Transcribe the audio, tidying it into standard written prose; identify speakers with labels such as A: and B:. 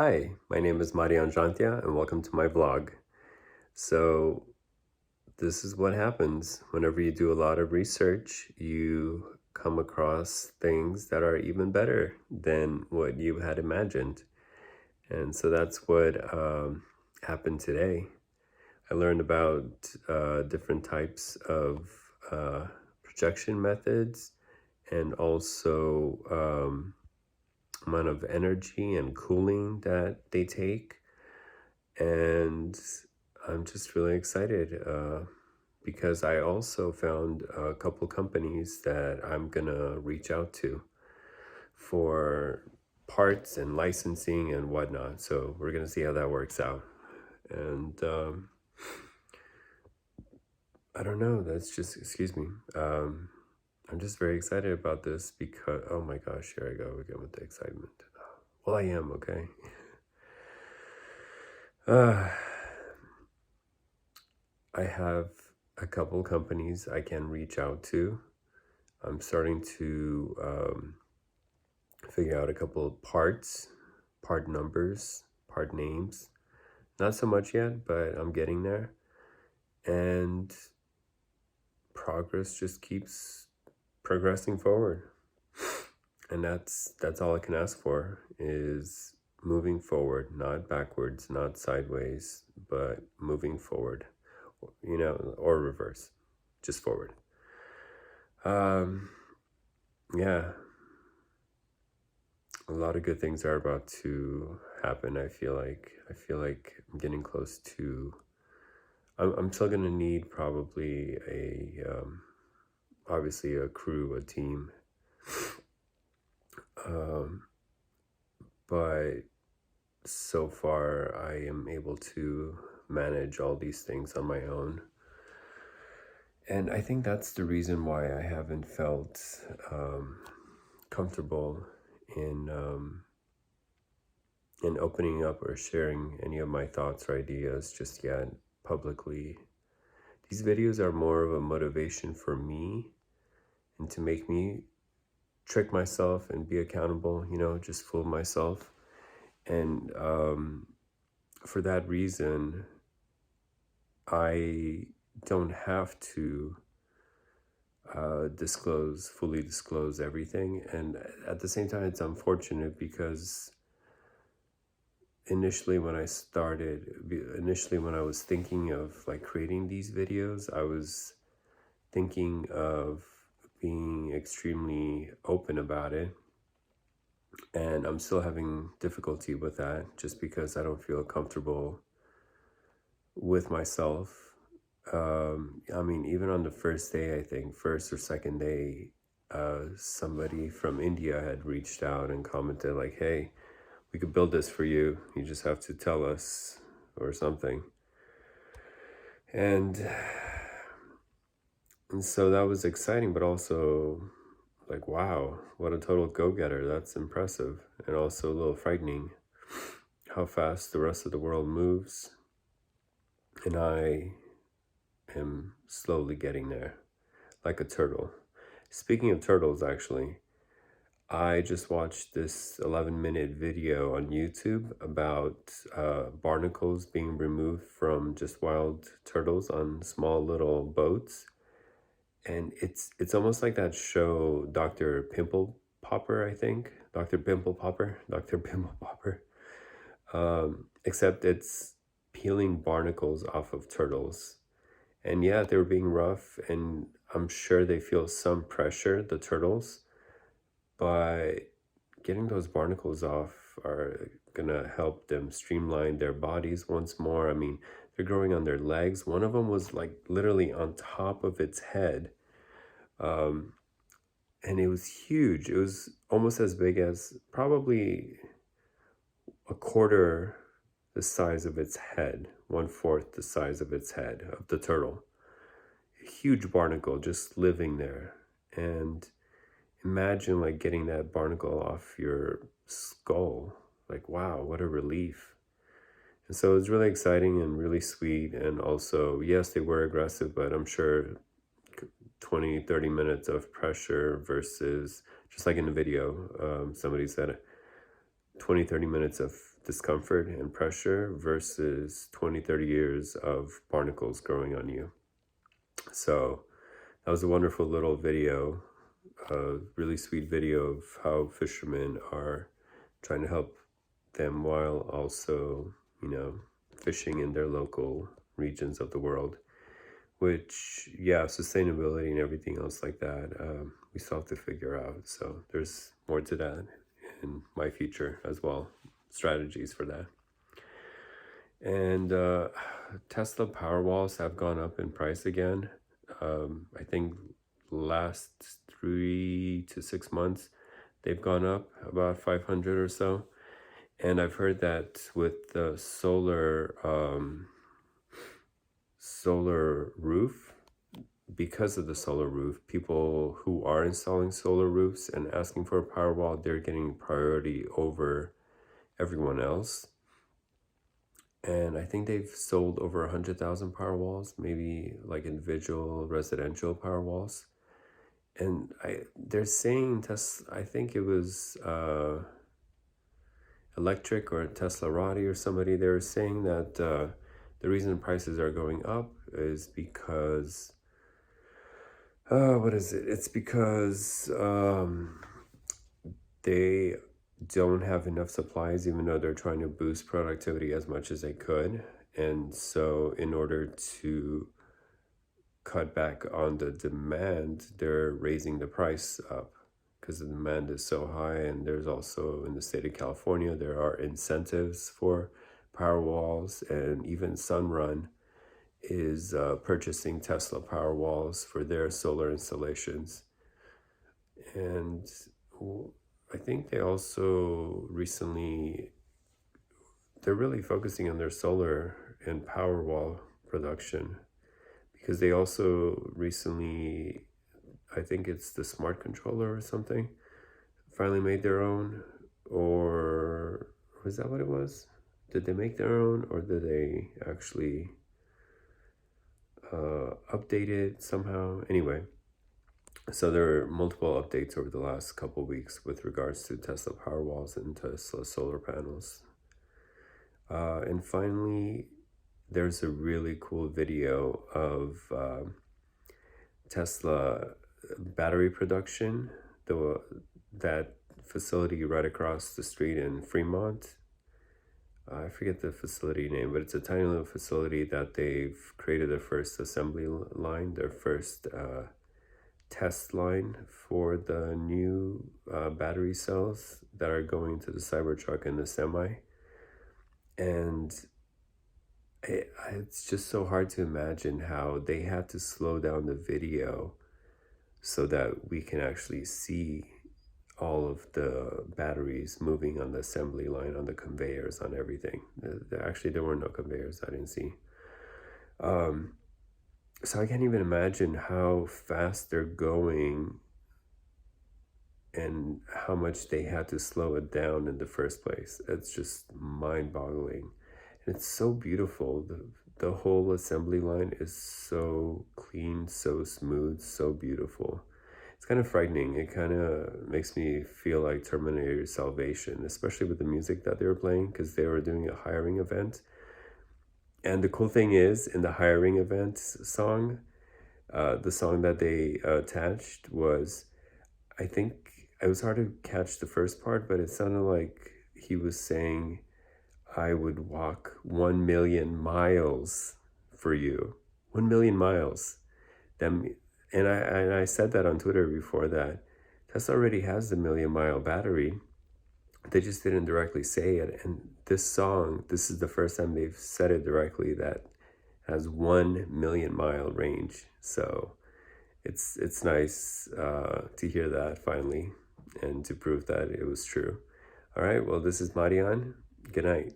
A: Hi, my name is Marian Jantia and welcome to my vlog. So this is what happens whenever you do a lot of research, you come across things that are even better than what you had imagined. And so that's what happened today. I learned about different types of projection methods and also amount of energy and cooling that they take. And I'm just really excited because I also found a couple companies that I'm gonna reach out to for parts and licensing and whatnot. So we're gonna see how that works out. And I don't know, that's just, excuse me. I'm just very excited about this because, oh my gosh, here I go again with the excitement. Well, I am, okay. I have a couple companies I can reach out to. I'm starting to figure out a couple of parts, part numbers, part names. Not so much yet, but I'm getting there. And progress just keeps progressing forward. And that's all I can ask for is moving forward, not backwards, not sideways, but moving forward, or reverse, just forward. Yeah, a lot of good things are about to happen. I feel like I'm getting close to. I'm still gonna need probably obviously a crew, a team, but so far I am able to manage all these things on my own. And I think that's the reason why I haven't felt comfortable in opening up or sharing any of my thoughts or ideas just yet publicly. These videos are more of a motivation for me and to make me trick myself and be accountable, just fool myself. And for that reason, I don't have to fully disclose everything. And at the same time, it's unfortunate because initially when I was thinking of like creating these videos, I was thinking of being extremely open about it. And I'm still having difficulty with that just because I don't feel comfortable with myself. I mean, even on the first day, I think, first or second day, somebody from India had reached out and commented like, hey, we could build this for you. You just have to tell us or something. And so that was exciting, but also like, wow, what a total go-getter. That's impressive. And also a little frightening how fast the rest of the world moves. And I am slowly getting there, like a turtle. Speaking of turtles, actually, I just watched this 11-minute video on YouTube about barnacles being removed from just wild turtles on small little boats. And it's almost like that show, Dr. Pimple Popper, I think. Dr. Pimple Popper, Dr. Pimple Popper. Except it's peeling barnacles off of turtles. And yeah, they were being rough, and I'm sure they feel some pressure, the turtles, but getting those barnacles off are gonna help them streamline their bodies once more. I mean, they're growing on their legs. One of them was like literally on top of its head. And it was huge. It was almost as big as probably a quarter the size of its head, 1/4 the size of its head of the turtle. A huge barnacle just living there. And imagine like getting that barnacle off your skull. Like, wow, what a relief. And so it was really exciting and really sweet. And also, yes, they were aggressive, but I'm sure 20-30 minutes of pressure versus, just like in the video, somebody said 20-30 minutes of discomfort and pressure versus 20, 30 years of barnacles growing on you. So that was a wonderful little video, a really sweet video of how fishermen are trying to help them while also, fishing in their local regions of the world. Which, yeah, sustainability and everything else like that, we still have to figure out. So there's more to that in my future as well, strategies for that. And Tesla Powerwalls have gone up in price again. I think last 3 to 6 months, they've gone up about 500 or so. And I've heard that with the solar roof, because of the solar roof, people who are installing solar roofs and asking for a Powerwall, they're getting priority over everyone else. And I think they've sold over 100,000 Powerwalls, maybe like individual residential Powerwalls. And they're saying I think it was Electric or Tesla Roddy or somebody, they were saying that the reason prices are going up is because, what is it? It's because they don't have enough supplies, even though they're trying to boost productivity as much as they could. And so in order to cut back on the demand, they're raising the price up because the demand is so high. And there's also, in the state of California, there are incentives for Powerwalls, and even SunRun is purchasing Tesla Powerwalls for their solar installations. And I think they also recently, they're really focusing on their solar and Powerwall production, because they also recently, I think it's the smart controller or something, finally made their own. Or was that what it was? Did they make their own, or did they actually update it somehow? Anyway, so there are multiple updates over the last couple of weeks with regards to Tesla Powerwalls and Tesla solar panels. And finally, there's a really cool video of Tesla battery production, that facility right across the street in Fremont. I forget the facility name, but it's a tiny little facility that they've created their first assembly line, their first test line for the new battery cells that are going to the Cybertruck and the Semi. And it's just so hard to imagine how they had to slow down the video so that we can actually see all of the batteries moving on the assembly line, on the conveyors, on everything. Actually, there were no conveyors, I didn't see. So I can't even imagine how fast they're going and how much they had to slow it down in the first place. It's just mind-boggling. And it's so beautiful. The whole assembly line is so clean, so smooth, so beautiful. It's kind of frightening. It kind of makes me feel like Terminator Salvation, especially with the music that they were playing, because they were doing a hiring event. And the cool thing is, in the hiring event song, the song that they attached was, I think it was hard to catch the first part, but it sounded like he was saying, I would walk 1 million miles for you. 1 million miles. And I said that on Twitter before, that Tesla already has the 1,000,000-mile battery. They just didn't directly say it. And this song, this is the first time they've said it directly, that has 1 million-mile range. So it's nice to hear that finally, and to prove that it was true. All right, well, this is Marian. Good night.